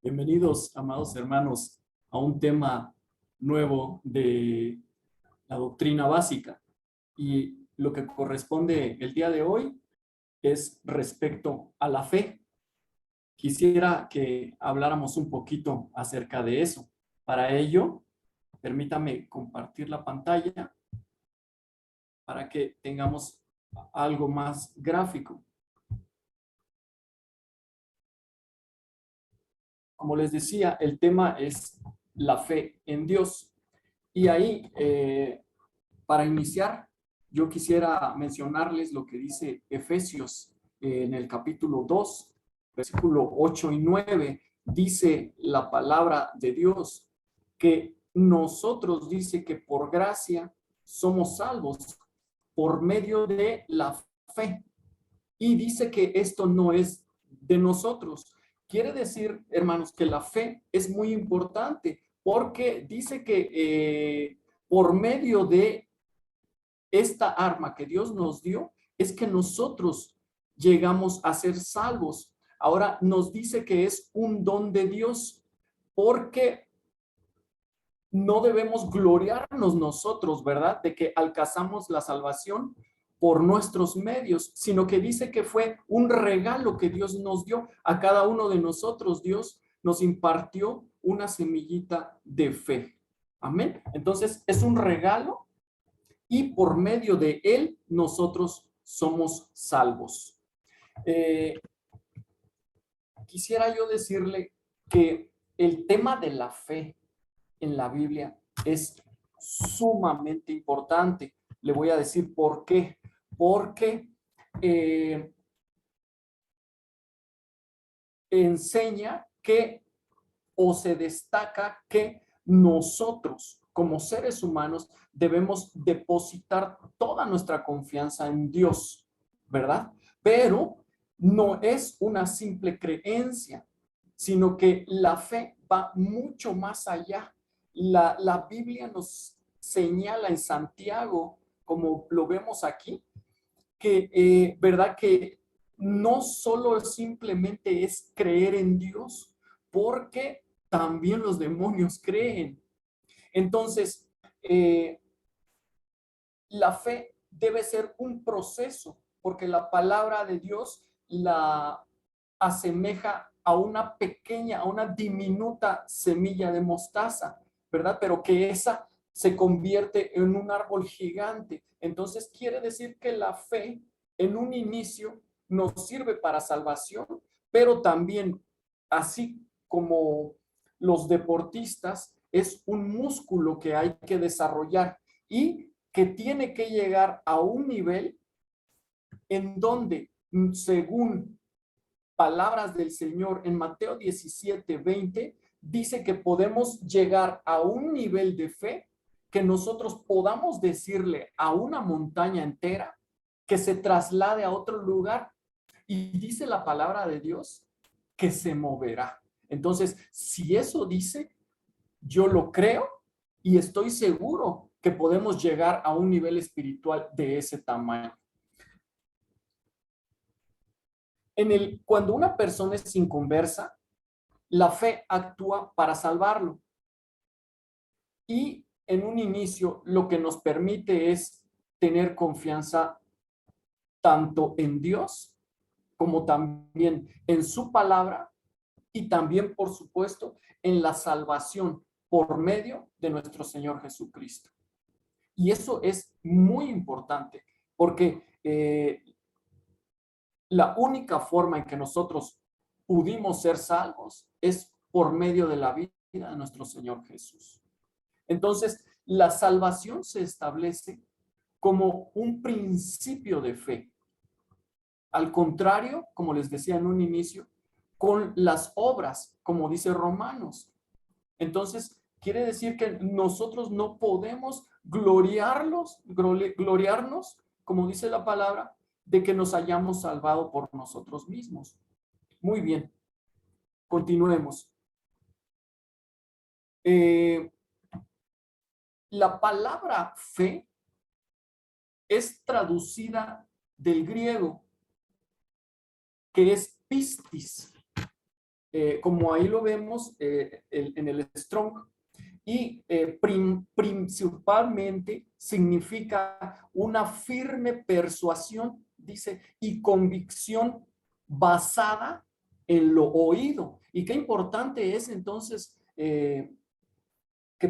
Bienvenidos, amados hermanos, a un tema nuevo de la doctrina básica. Y lo que corresponde el día de hoy es respecto a la fe. Quisiera que habláramos un poquito acerca de eso. Para ello, permítame compartir la pantalla para que tengamos algo más gráfico. Como les decía, el tema es la fe en Dios. Y ahí, para iniciar, yo quisiera mencionarles lo que dice Efesios en el capítulo 2, versículo 8 y 9. Dice la palabra de Dios que nosotros, dice que por gracia somos salvos por medio de la fe. Y dice que esto no es de nosotros. Quiere decir, hermanos, que la fe es muy importante porque dice que por medio de esta arma que Dios nos dio, es que nosotros llegamos a ser salvos. Ahora nos dice que es un don de Dios porque no debemos gloriarnos nosotros, ¿verdad? De que alcanzamos la salvación por nuestros medios, sino que dice que fue un regalo que Dios nos dio a cada uno de nosotros. Dios nos impartió una semillita de fe. Amén. Entonces es un regalo y por medio de él nosotros somos salvos. Eh, Quisiera yo decirle que el tema de la fe en la Biblia es sumamente importante. Le voy a decir por qué. Porque enseña que o se destaca que nosotros como seres humanos debemos depositar toda nuestra confianza en Dios, ¿verdad? Pero no es una simple creencia, sino que la fe va mucho más allá. La Biblia nos señala en Santiago, como lo vemos aquí, que, ¿verdad? Que no solo simplemente es creer en Dios, porque también los demonios creen. Entonces, la fe debe ser un proceso, porque la palabra de Dios la asemeja a una pequeña, a una diminuta semilla de mostaza, ¿verdad? Pero que esa se convierte en un árbol gigante. Entonces quiere decir que la fe en un inicio nos sirve para salvación, pero también, así como los deportistas, es un músculo que hay que desarrollar y que tiene que llegar a un nivel en donde, según palabras del Señor en Mateo 17:20, dice que podemos llegar a un nivel de fe que nosotros podamos decirle a una montaña entera que se traslade a otro lugar. Y dice la palabra de Dios que se moverá. Entonces, si eso dice, yo lo creo y estoy seguro que podemos llegar a un nivel espiritual de ese tamaño. Cuando una persona es inconversa, la fe actúa para salvarlo. Y en un inicio lo que nos permite es tener confianza tanto en Dios como también en su palabra y también, por supuesto, en la salvación por medio de nuestro Señor Jesucristo. Y eso es muy importante porque la única forma en que nosotros pudimos ser salvos es por medio de la vida de nuestro Señor Jesús. Entonces, la salvación se establece como un principio de fe. Al contrario, como les decía en un inicio, con las obras, como dice Romanos. Entonces, quiere decir que nosotros no podemos gloriarnos, como dice la palabra, de que nos hayamos salvado por nosotros mismos. Muy bien, continuemos. La palabra fe es traducida del griego, que es pistis. como ahí lo vemos en el Strong, y principalmente significa una firme persuasión, dice, y convicción basada en lo oído. Y qué importante es entonces que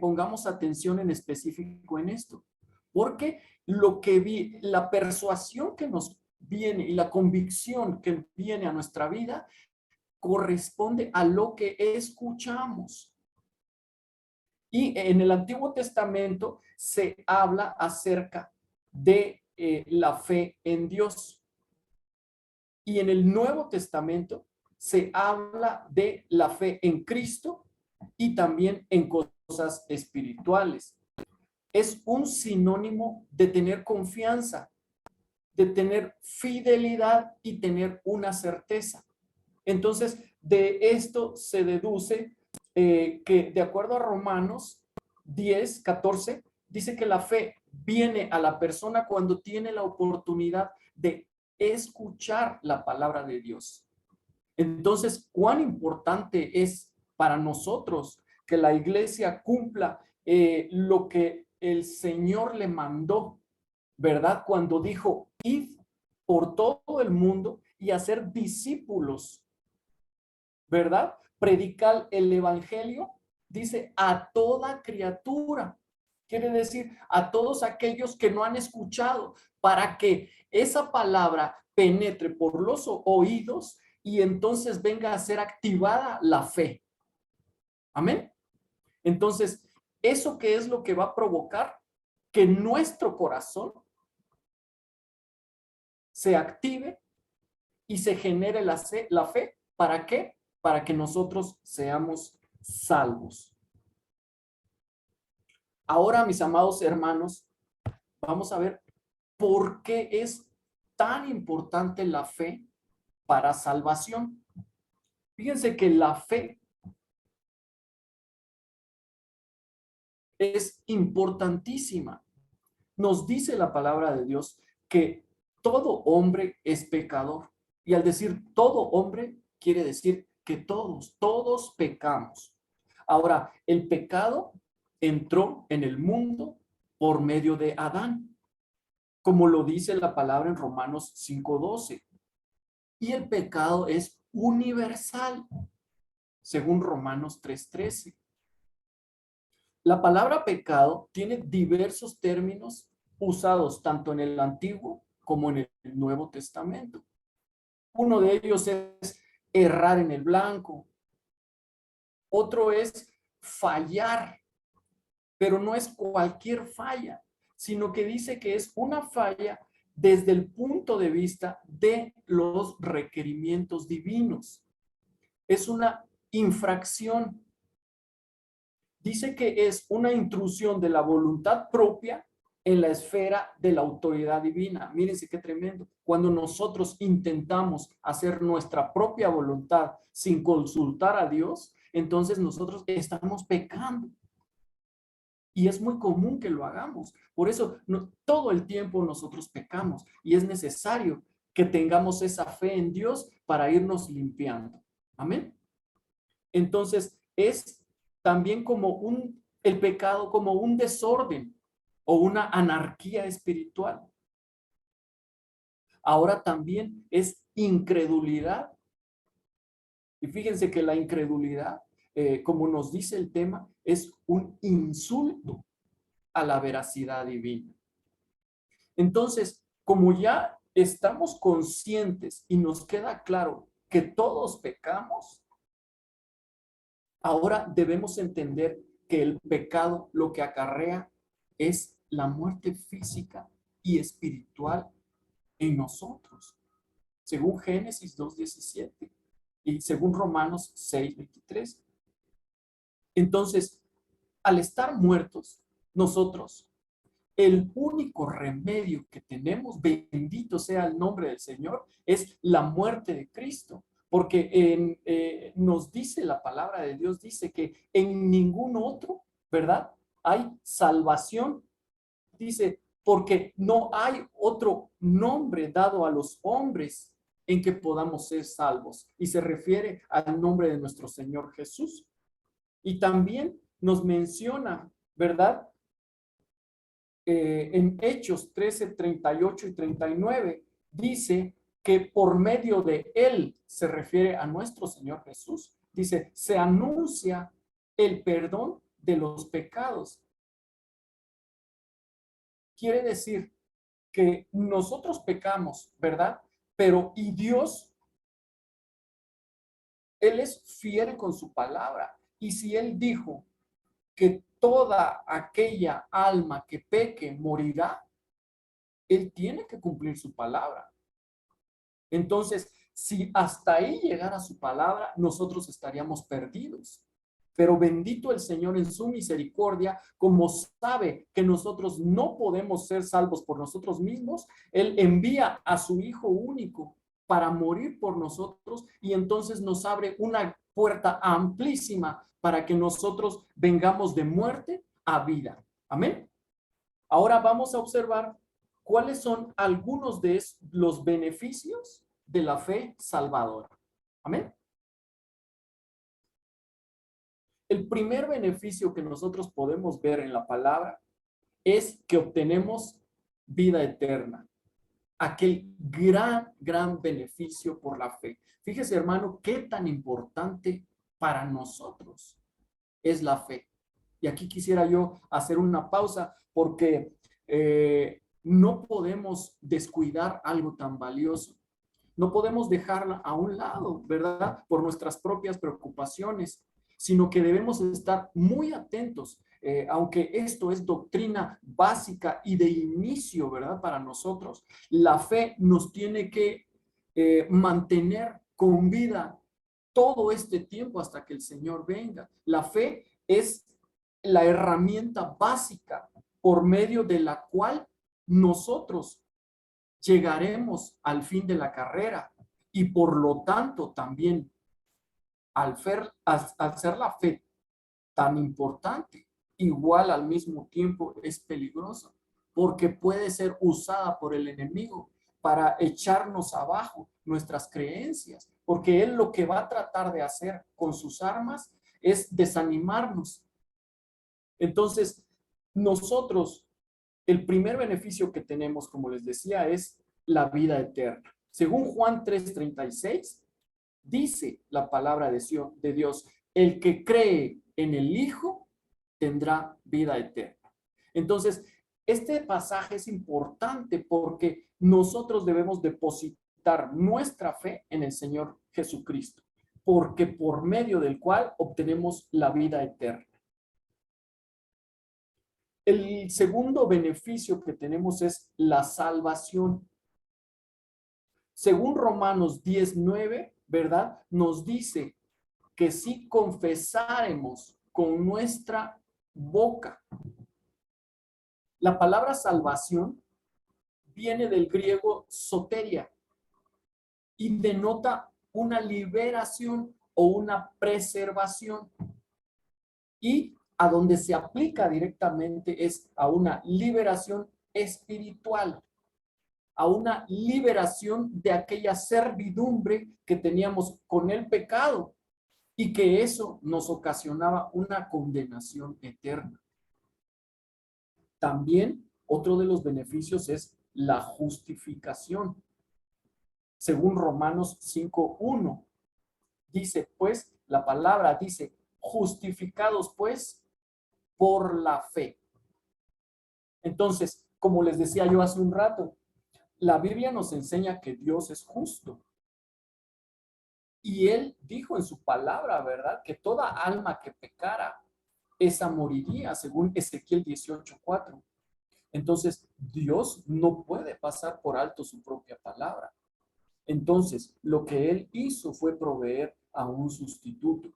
pongamos atención en específico en esto, porque lo que la persuasión que nos viene y la convicción que viene a nuestra vida corresponde a lo que escuchamos. Y en el Antiguo Testamento se habla acerca de la fe en Dios. Y en el Nuevo Testamento se habla de la fe en Cristo y también en cosas espirituales. Es un sinónimo de tener confianza, de tener fidelidad y tener una certeza. Entonces, de esto se deduce que de acuerdo a Romanos 10:14, dice que la fe viene a la persona cuando tiene la oportunidad de escuchar la palabra de Dios. Entonces, cuán importante es para nosotros que la iglesia cumpla lo que el Señor le mandó, ¿verdad? Cuando dijo, id por todo el mundo y hacer discípulos, ¿verdad? Predicar el evangelio, dice, a toda criatura. Quiere decir, a todos aquellos que no han escuchado, para que esa palabra penetre por los oídos y entonces venga a ser activada la fe. Amén. Entonces, ¿eso qué es lo que va a provocar? Que nuestro corazón se active y se genere la fe. ¿Para qué? Para que nosotros seamos salvos. Ahora, mis amados hermanos, vamos a ver por qué es tan importante la fe para salvación. Fíjense que la fe es importantísima. Nos dice la palabra de Dios que todo hombre es pecador. Y al decir todo hombre, quiere decir que todos pecamos. Ahora, el pecado entró en el mundo por medio de Adán, como lo dice la palabra en Romanos 5:12. Y el pecado es universal, según Romanos 3:13. La palabra pecado tiene diversos términos usados tanto en el Antiguo como en el Nuevo Testamento. Uno de ellos es errar en el blanco. Otro es fallar, pero no es cualquier falla, sino que dice que es una falla desde el punto de vista de los requerimientos divinos. Es una infracción. Dice que es una intrusión de la voluntad propia en la esfera de la autoridad divina. Mírense qué tremendo. Cuando nosotros intentamos hacer nuestra propia voluntad sin consultar a Dios, entonces nosotros estamos pecando. Y es muy común que lo hagamos. Por eso todo el tiempo nosotros pecamos y es necesario que tengamos esa fe en Dios para irnos limpiando. Amén. Entonces es también como el pecado como un desorden o una anarquía espiritual. Ahora también es incredulidad. Y fíjense que la incredulidad, como nos dice el tema, es un insulto a la veracidad divina. Entonces, como ya estamos conscientes y nos queda claro que todos pecamos, ahora debemos entender que el pecado lo que acarrea es la muerte física y espiritual en nosotros, según Génesis 2:17 y según Romanos 6:23. Entonces, al estar muertos, nosotros, el único remedio que tenemos, bendito sea el nombre del Señor, es la muerte de Cristo. Porque nos dice la palabra de Dios, dice que en ningún otro, ¿verdad? Hay salvación. Dice, porque no hay otro nombre dado a los hombres en que podamos ser salvos. Y se refiere al nombre de nuestro Señor Jesús. Y también nos menciona, ¿verdad? En Hechos 13, 38 y 39, dice que por medio de él, se refiere a nuestro Señor Jesús, dice, se anuncia el perdón de los pecados. Quiere decir que nosotros pecamos, ¿verdad? Pero y Dios, Él es fiel con su palabra. Y si Él dijo que toda aquella alma que peque morirá, Él tiene que cumplir su palabra. Entonces, si hasta ahí llegara su palabra, nosotros estaríamos perdidos. Pero bendito el Señor en su misericordia, como sabe que nosotros no podemos ser salvos por nosotros mismos, Él envía a su Hijo único para morir por nosotros y entonces nos abre una puerta amplísima para que nosotros vengamos de muerte a vida. Amén. Ahora vamos a observar cuáles son algunos de los beneficios de la fe salvadora. Amén. El primer beneficio que nosotros podemos ver en la palabra es que obtenemos vida eterna. Aquel gran beneficio por la fe. Fíjese, hermano, qué tan importante para nosotros es la fe. Y aquí quisiera yo hacer una pausa porque no podemos descuidar algo tan valioso. No podemos dejarla a un lado, ¿verdad? Por nuestras propias preocupaciones, sino que debemos estar muy atentos, aunque esto es doctrina básica y de inicio, ¿verdad? Para nosotros, la fe nos tiene que mantener con vida todo este tiempo hasta que el Señor venga. La fe es la herramienta básica por medio de la cual nosotros llegaremos al fin de la carrera y por lo tanto también al ser la fe tan importante, igual al mismo tiempo es peligrosa porque puede ser usada por el enemigo para echarnos abajo nuestras creencias, porque él lo que va a tratar de hacer con sus armas es desanimarnos. Entonces, nosotros, el primer beneficio que tenemos, como les decía, es la vida eterna. Según Juan 3:36, dice la palabra de Dios, el que cree en el Hijo tendrá vida eterna. Entonces, este pasaje es importante porque nosotros debemos depositar nuestra fe en el Señor Jesucristo, porque por medio del cual obtenemos la vida eterna. El segundo beneficio que tenemos es la salvación. Según Romanos 10:9, ¿verdad? Nos dice que si confesáremos con nuestra boca. La palabra salvación viene del griego soteria y denota una liberación o una preservación. Y a donde se aplica directamente es a una liberación espiritual, a una liberación de aquella servidumbre que teníamos con el pecado y que eso nos ocasionaba una condenación eterna. También otro de los beneficios es la justificación. Según Romanos 5:1, dice, pues, la palabra dice, justificados pues por la fe. Entonces, como les decía yo hace un rato, la Biblia nos enseña que Dios es justo. Y Él dijo en su palabra, ¿verdad? Que toda alma que pecara, esa moriría, según Ezequiel 18:4. Entonces, Dios no puede pasar por alto su propia palabra. Entonces, lo que Él hizo fue proveer a un sustituto.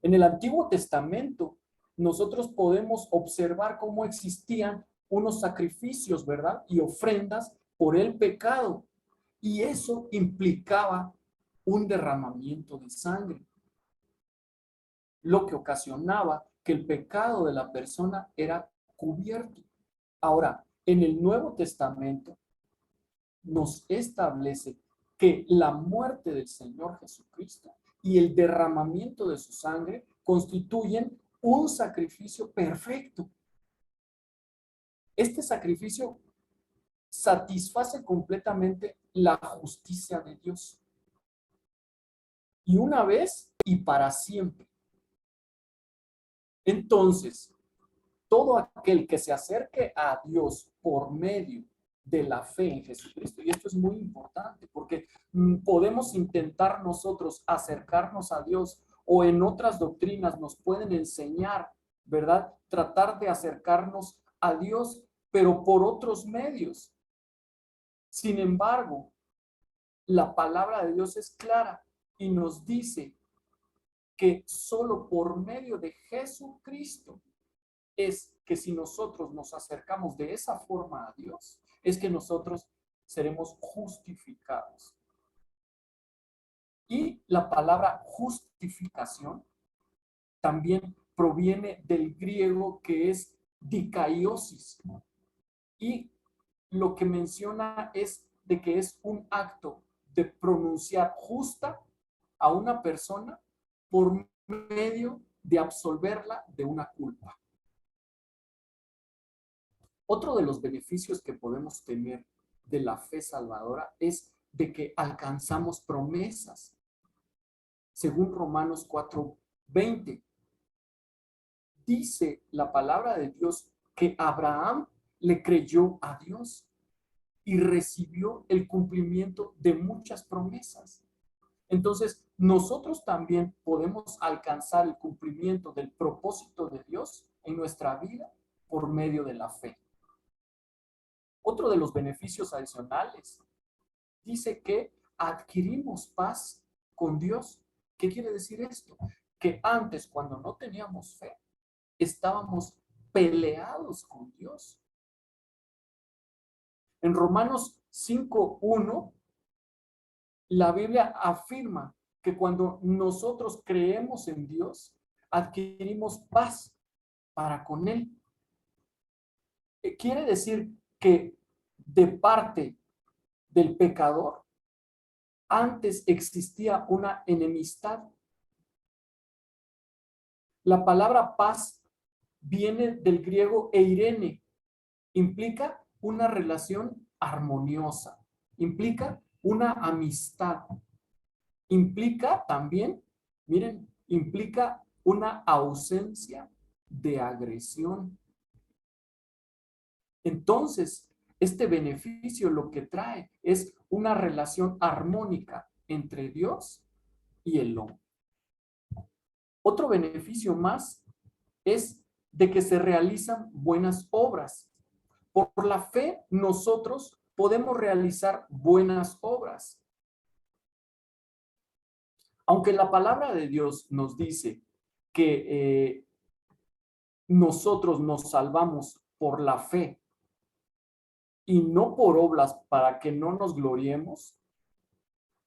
En el Antiguo Testamento, nosotros podemos observar cómo existían unos sacrificios, ¿verdad? Y ofrendas por el pecado. Y eso implicaba un derramamiento de sangre, lo que ocasionaba que el pecado de la persona era cubierto. Ahora, en el Nuevo Testamento nos establece que la muerte del Señor Jesucristo y el derramamiento de su sangre constituyen un sacrificio perfecto. Este sacrificio satisface completamente la justicia de Dios. Y una vez y para siempre. Entonces, todo aquel que se acerque a Dios por medio de la fe en Jesucristo, y esto es muy importante porque podemos intentar nosotros acercarnos a Dios o en otras doctrinas nos pueden enseñar, ¿verdad? Tratar de acercarnos a Dios, pero por otros medios. Sin embargo, la palabra de Dios es clara y nos dice que solo por medio de Jesucristo es que si nosotros nos acercamos de esa forma a Dios, es que nosotros seremos justificados. Y la palabra justificación también proviene del griego que es dikaiosis. Y lo que menciona es de que es un acto de pronunciar justa a una persona por medio de absolverla de una culpa. Otro de los beneficios que podemos tener de la fe salvadora es de que alcanzamos promesas. Según Romanos 4:20, dice la palabra de Dios que Abraham le creyó a Dios y recibió el cumplimiento de muchas promesas. Entonces, nosotros también podemos alcanzar el cumplimiento del propósito de Dios en nuestra vida por medio de la fe. Otro de los beneficios adicionales dice que adquirimos paz con Dios. ¿Qué quiere decir esto? Que antes, cuando no teníamos fe, estábamos peleados con Dios. En Romanos 5:1, la Biblia afirma que cuando nosotros creemos en Dios, adquirimos paz para con Él. Quiere decir que de parte del pecador, antes existía una enemistad. La palabra paz viene del griego eirene, implica una relación armoniosa, implica una amistad, implica también, miren, implica una ausencia de agresión. Entonces, este beneficio lo que trae es una relación armónica entre Dios y el hombre. Otro beneficio más es de que se realizan buenas obras. Por la fe, nosotros podemos realizar buenas obras. Aunque la palabra de Dios nos dice que nosotros nos salvamos por la fe y no por obras para que no nos gloriemos,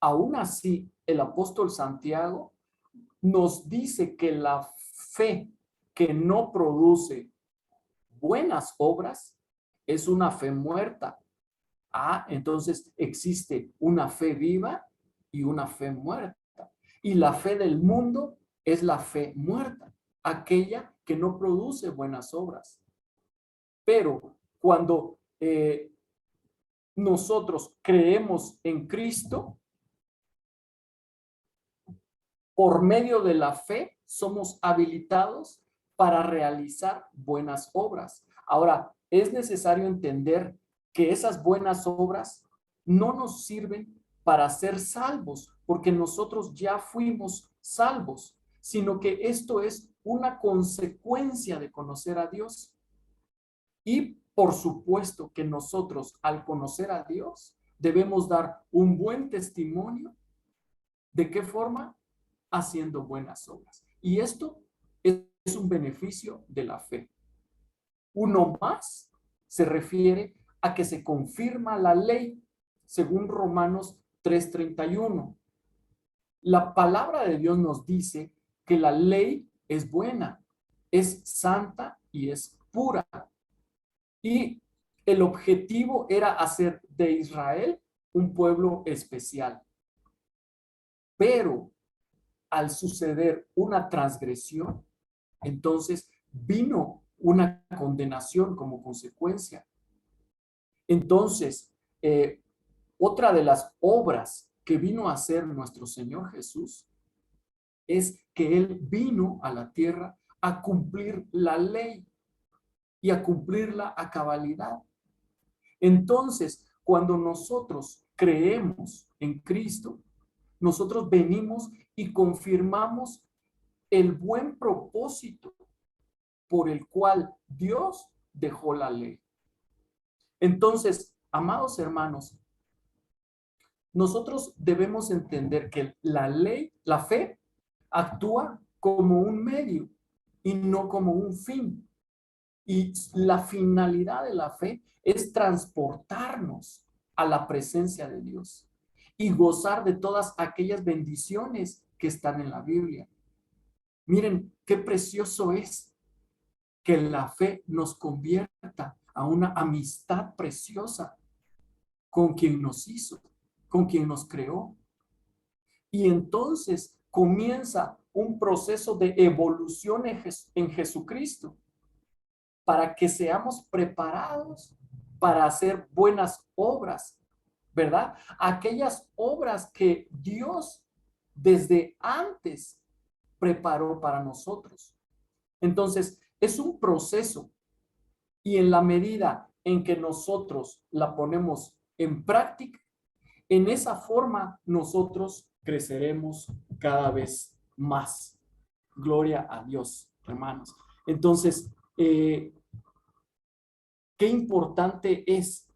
aún así el apóstol Santiago nos dice que la fe que no produce buenas obras es una fe muerta. Entonces existe una fe viva y una fe muerta. Y la fe del mundo es la fe muerta, aquella que no produce buenas obras. Pero cuando nosotros creemos en Cristo, por medio de la fe somos habilitados para realizar buenas obras. Ahora, es necesario entender que esas buenas obras no nos sirven para ser salvos, porque nosotros ya fuimos salvos, sino que esto es una consecuencia de conocer a Dios. Y por supuesto que nosotros, al conocer a Dios, debemos dar un buen testimonio. ¿De qué forma? Haciendo buenas obras. Y esto es un beneficio de la fe. Uno más se refiere a que se confirma la ley, según Romanos 3:31. La palabra de Dios nos dice que la ley es buena, es santa y es pura. Y el objetivo era hacer de Israel un pueblo especial. Pero al suceder una transgresión, entonces vino una condenación como consecuencia. Entonces, otra de las obras que vino a hacer nuestro Señor Jesús es que Él vino a la tierra a cumplir la ley y a cumplirla a cabalidad. Entonces, cuando nosotros creemos en Cristo, nosotros venimos y confirmamos el buen propósito por el cual Dios dejó la ley. Entonces, amados hermanos, nosotros debemos entender que la ley, la fe, actúa como un medio y no como un fin. Y la finalidad de la fe es transportarnos a la presencia de Dios y gozar de todas aquellas bendiciones que están en la Biblia. Miren qué precioso es que la fe nos convierta a una amistad preciosa con quien nos hizo, con quien nos creó. Y entonces comienza un proceso de evolución en Jesucristo para que seamos preparados para hacer buenas obras, ¿verdad? Aquellas obras que Dios desde antes preparó para nosotros. Entonces, es un proceso y en la medida en que nosotros la ponemos en práctica, en esa forma nosotros creceremos cada vez más. Gloria a Dios, hermanos. Entonces, qué importante es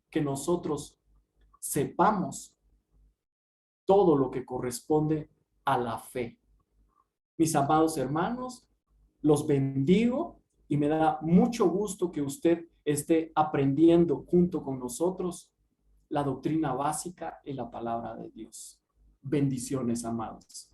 que nosotros sepamos todo lo que corresponde a la fe. Mis amados hermanos, los bendigo y me da mucho gusto que usted esté aprendiendo junto con nosotros la doctrina básica y la palabra de Dios. Bendiciones, amados.